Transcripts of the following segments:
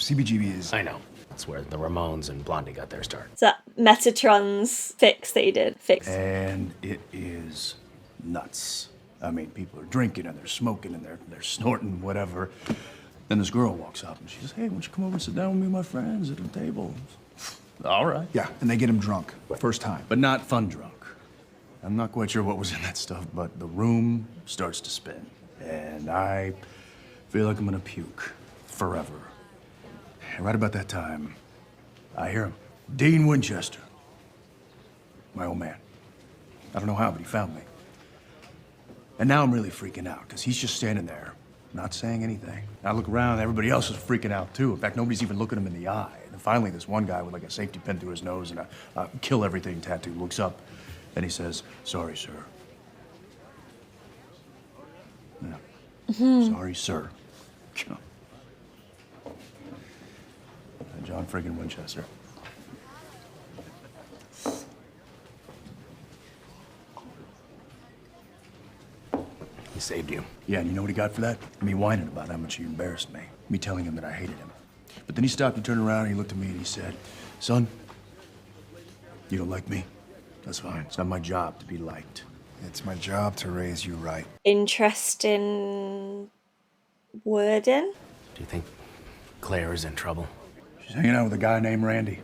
CBGB is... I know. That's where the Ramones and Blondie got their start. It's that Metatron's fix that he did. And it is nuts. I mean, people are drinking and they're smoking and they're snorting, whatever. Then this girl walks up and she says, hey, why don't you come over and sit down with me and my friends at the table? All right. Yeah, and they get him drunk. First time. But not fun drunk. I'm not quite sure what was in that stuff, but the room starts to spin. And I feel like I'm gonna puke forever. And right about that time, I hear him. Dean Winchester. My old man. I don't know how, but he found me. And now I'm really freaking out, because he's just standing there, not saying anything. I look around, everybody else is freaking out too. In fact, nobody's even looking him in the eye. And finally, this one guy with like a safety pin through his nose and a kill everything tattoo looks up and he says, sorry, sir. Yeah. Sorry, sir. John friggin' Winchester. He saved you. Yeah, and you know what he got for that? Me whining about how much he embarrassed me. Me telling him that I hated him. But then he stopped and turned around and he looked at me and he said, son, you don't like me? That's fine. It's not my job to be liked. It's my job to raise you right. Interesting wording. Do you think Claire is in trouble? She's hanging out with a guy named Randy.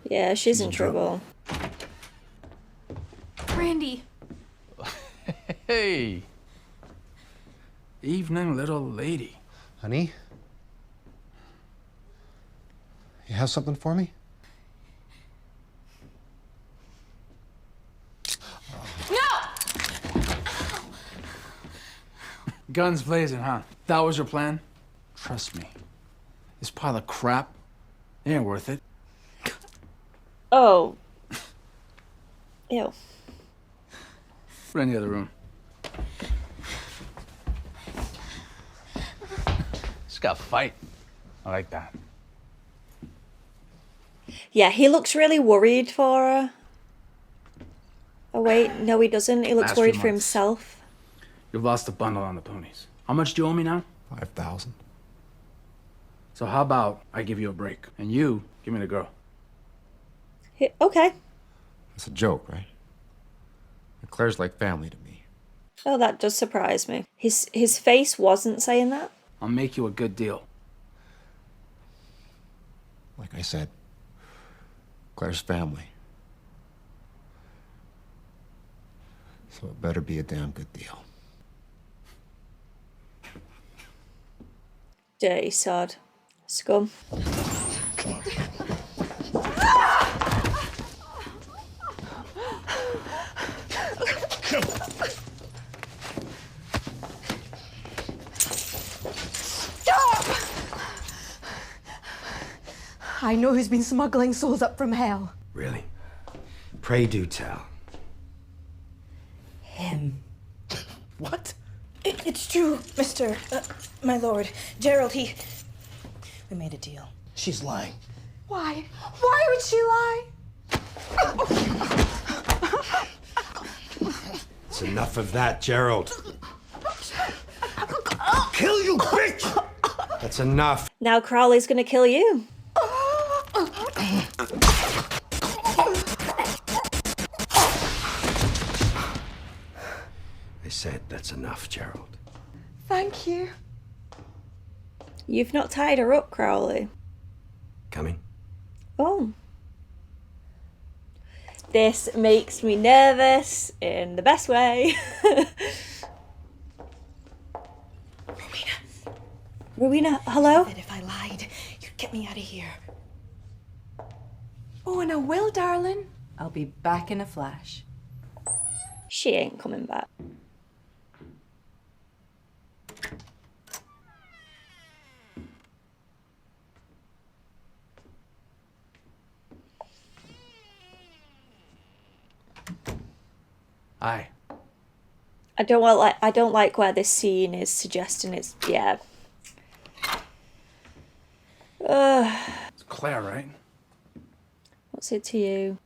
Yeah, she's in trouble. Randy. Hey. Evening, little lady. Honey? You have something for me? No! Guns blazing, huh? That was your plan? Trust me. This pile of crap ain't worth it. Oh. Ew. Put it in the other room. Just got to fight. I like that. Yeah, he looks really worried for her. Oh wait, no he doesn't. He looks Last worried few for months. himself. You've lost a bundle on the ponies. How much do you owe me now? 5,000. So how about I give you a break and you give me the girl? Okay. That's a joke, right? Claire's like family to me. Oh, that does surprise me. His face wasn't saying that. I'll make you a good deal. Like I said, Claire's family. So it better be a damn good deal. Dirty sod. Scum. I know who's been smuggling souls up from hell. Really? Pray do tell. Him. What? It's true, Mr. My lord. Gerald, we made a deal. She's lying. Why? Why would she lie? It's enough of that, Gerald. Kill you, bitch! That's enough. Now Crowley's gonna kill you. I said that's enough, Gerald. Thank you. You've not tied her up, Crowley. Coming? Oh. This makes me nervous in the best way. Rowena, hello? That if I lied, you'd get me out of here. Oh, and I will, darling. I'll be back in a flash. She ain't coming back. Aye. I don't like where this scene is suggesting it's yeah. It's Claire, right? What's it to you?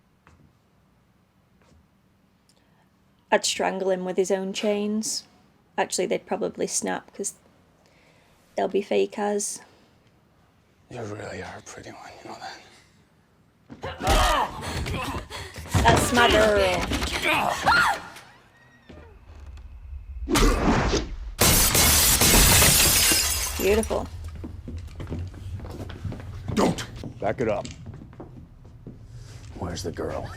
I'd strangle him with his own chains. Actually, they'd probably snap because they'll be fake as. You really are a pretty one, you know that? That's my girl. Beautiful. Don't! Back it up. Where's the girl?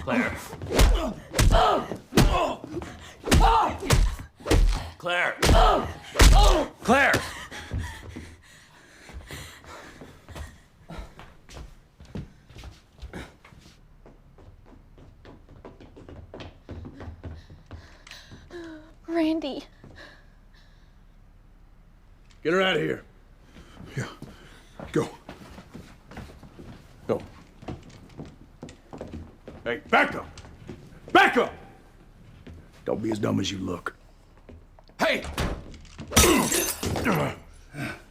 Claire. Claire. Claire. Randy. Get her out of here. Yeah. Go. Go. Hey, back up! Back up! Don't be as dumb as you look. Hey!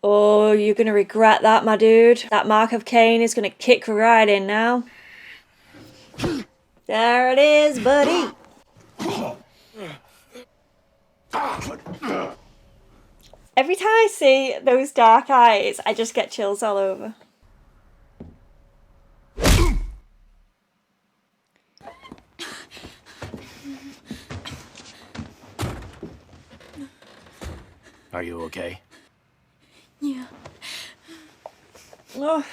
Oh, you're gonna regret that, my dude. That mark of Cain is gonna kick right in now. There it is, buddy. Every time I see those dark eyes, I just get chills all over. Are you okay? Yeah. Oh.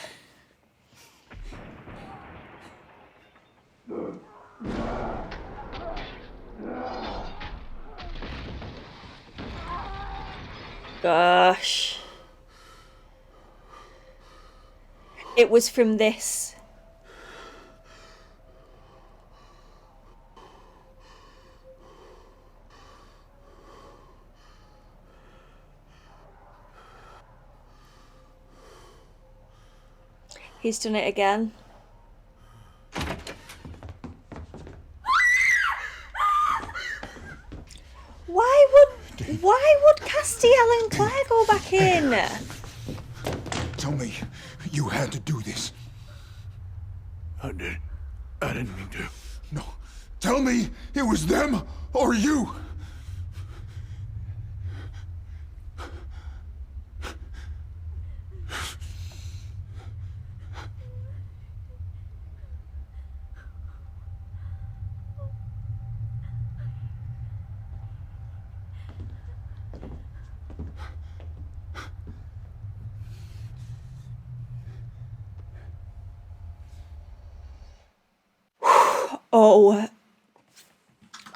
Gosh. It was from this. He's done it again. Why would Castiel and Clare go back in? Tell me you had to do this. I did. I didn't mean to. No. Tell me it was them or you.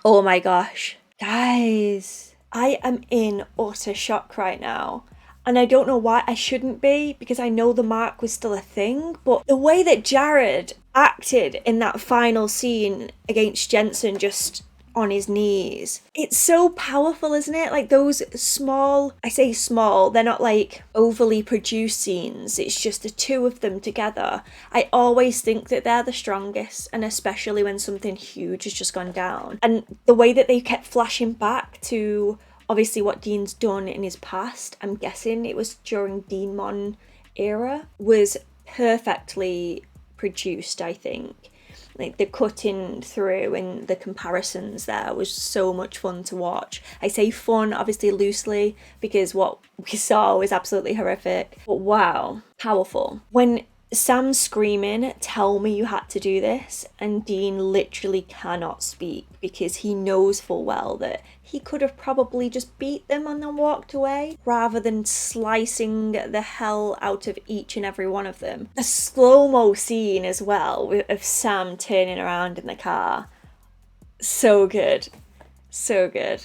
Oh my gosh. Guys, I am in utter shock right now. And I don't know why I shouldn't be, because I know the mark was still a thing, but the way that Jared acted in that final scene against Jensen just on his knees, it's so powerful, isn't it? Like those small, I say small, they're not like overly produced scenes, it's just the two of them together. I always think that they're the strongest, and especially when something huge has just gone down. And the way that they kept flashing back to obviously what Dean's done in his past, I'm guessing it was during Dean Mon era, was perfectly produced, I think. Like the cutting through and the comparisons there was so much fun to watch. I say fun, obviously loosely, because what we saw was absolutely horrific. But wow, powerful. When Sam's screaming, "Tell me you had to do this," and Dean literally cannot speak because he knows full well that he could have probably just beat them and then walked away rather than slicing the hell out of each and every one of them. A slow-mo scene as well of Sam turning around in the car. So good. So good.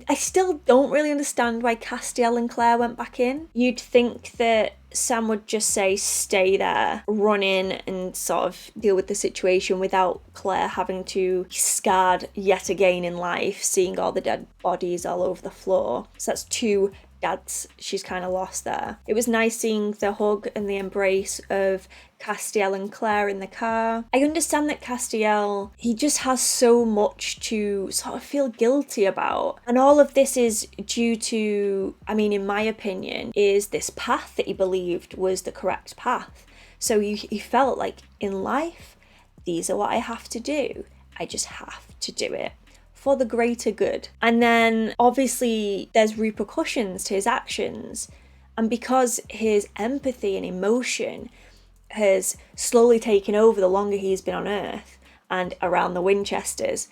I still don't really understand why Castiel and Clare went back in. You'd think that Sam would just say stay there, run in and sort of deal with the situation without Clare having to be scarred yet again in life, seeing all the dead bodies all over the floor. So that's two dads she's kind of lost there. It was nice seeing the hug and the embrace of Castiel and Clare in the car. I understand that Castiel, he just has so much to sort of feel guilty about. And all of this is due to, I mean, in my opinion, is this path that he believed was the correct path. So you felt like in life, these are what I have to do. I just have to do it for the greater good. And then obviously there's repercussions to his actions. And because his empathy and emotion has slowly taken over the longer he's been on Earth and around the Winchesters,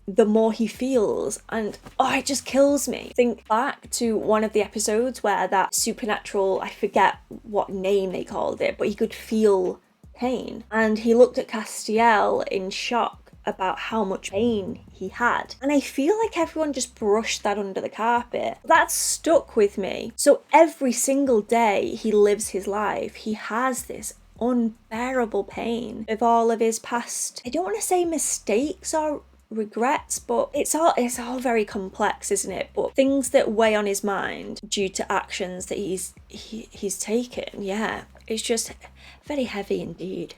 the more he feels, and it just kills me. Think back to one of the episodes where that supernatural, I forget what name they called it, but he could feel pain. And he looked at Castiel in shock about how much pain he had. And I feel like everyone just brushed that under the carpet. That's stuck with me. So every single day he lives his life, he has this unbearable pain of all of his past, I don't want to say mistakes or regrets, but it's all very complex, isn't it? But things that weigh on his mind due to actions that he's taken. Yeah, it's just very heavy indeed.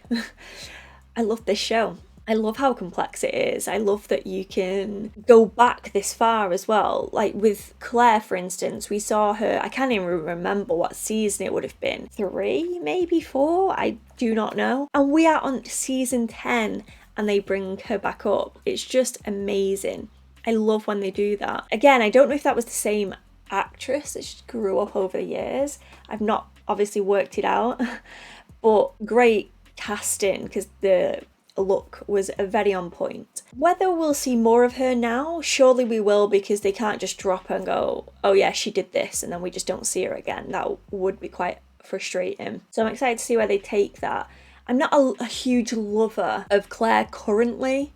I love this show. I love how complex it is. I love that you can go back this far as well. Like with Clare, for instance, we saw her, I can't even remember what season it would have been. 3, maybe 4, I do not know. And we are on season 10 and they bring her back up. It's just amazing. I love when they do that. Again, I don't know if that was the same actress that just grew up over the years. I've not obviously worked it out, but great casting because the look was very on point. Whether we'll see more of her now, surely we will, because they can't just drop her and go, oh yeah, she did this, and then we just don't see her again. That would be quite frustrating. So I'm excited to see where they take that. I'm not a huge lover of Clare currently,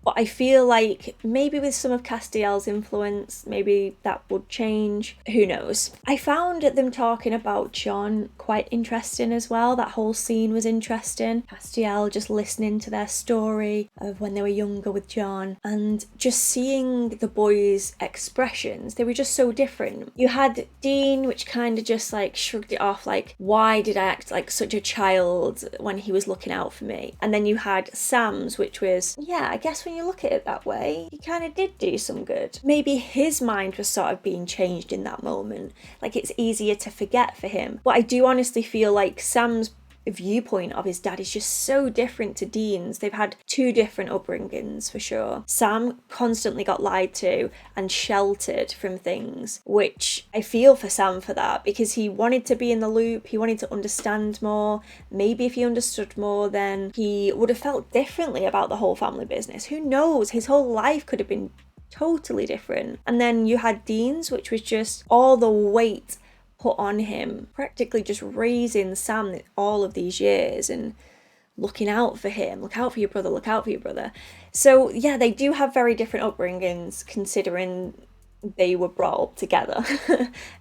but I feel like maybe with some of Castiel's influence, maybe that would change. Who knows? I found them talking about John quite interesting as well. That whole scene was interesting. Castiel just listening to their story of when they were younger with John and just seeing the boys' expressions. They were just so different. You had Dean, which kind of just like shrugged it off, like, why did I act like such a child when he was looking out for me? And then you had Sam's, which was, yeah, I guess when you look at it that way, he kind of did do some good. Maybe his mind was sort of being changed in that moment. Like it's easier to forget for him. But I do honestly feel like Sam's viewpoint of his dad is just so different to Dean's. They've had 2 different upbringings for sure. Sam constantly got lied to and sheltered from things, which I feel for Sam for that, because he wanted to be in the loop, he wanted to understand more. Maybe if he understood more, then he would have felt differently about the whole family business. Who knows? His whole life could have been totally different. And then you had Dean's, which was just all the weight put on him, practically just raising Sam all of these years and looking out for him. Look out for your brother, look out for your brother. So yeah, they do have very different upbringings considering they were brought up together,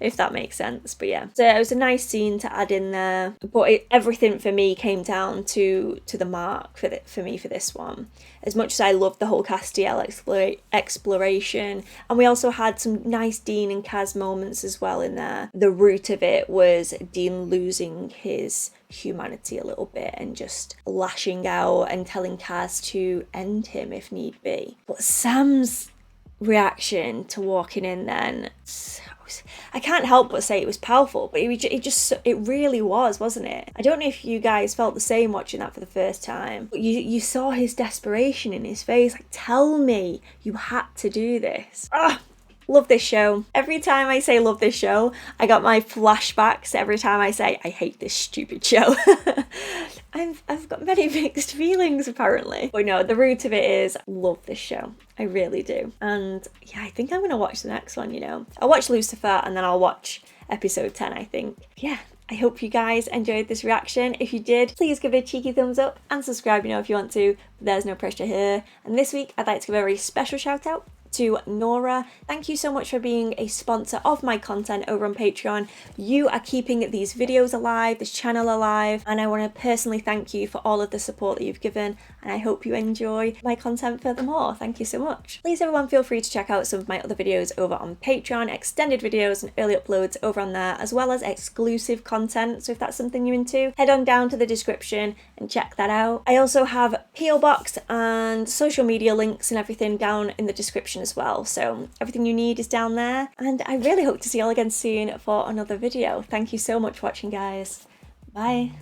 if that makes sense. But yeah, so it was a nice scene to add in there. But everything for me came down to the mark for me for this one. As much as I loved the whole Castiel exploration, and we also had some nice Dean and Kaz moments as well in there. The root of it was Dean losing his humanity a little bit and just lashing out and telling Kaz to end him if need be. But Sam's reaction to walking in then, I can't help but say it was powerful, but it really was, wasn't it? I don't know if you guys felt the same watching that for the first time, but you saw his desperation in his face, like, tell me you had to do this. Love this show. Every time I say love this show, I got my flashbacks every time I say I hate this stupid show. I've got many mixed feelings apparently. But no, the root of it is love this show. I really do. And yeah, I think I'm going to watch the next one, you know. I'll watch Lucifer and then I'll watch episode 10, I think. Yeah. I hope you guys enjoyed this reaction. If you did, please give it a cheeky thumbs up and subscribe, you know, if you want to. But there's no pressure here. And this week, I'd like to give a very special shout out to Naura. Thank you so much for being a sponsor of my content over on Patreon. You are keeping these videos alive, this channel alive, and I want to personally thank you for all of the support that you've given, and I hope you enjoy my content furthermore. Thank you so much. Please everyone feel free to check out some of my other videos over on Patreon, extended videos and early uploads over on there, as well as exclusive content. So if that's something you're into, head on down to the description and check that out. I also have PO Box and social media links and everything down in the description as well, so everything you need is down there, and I really hope to see you all again soon for another video. Thank you so much for watching, guys. Bye.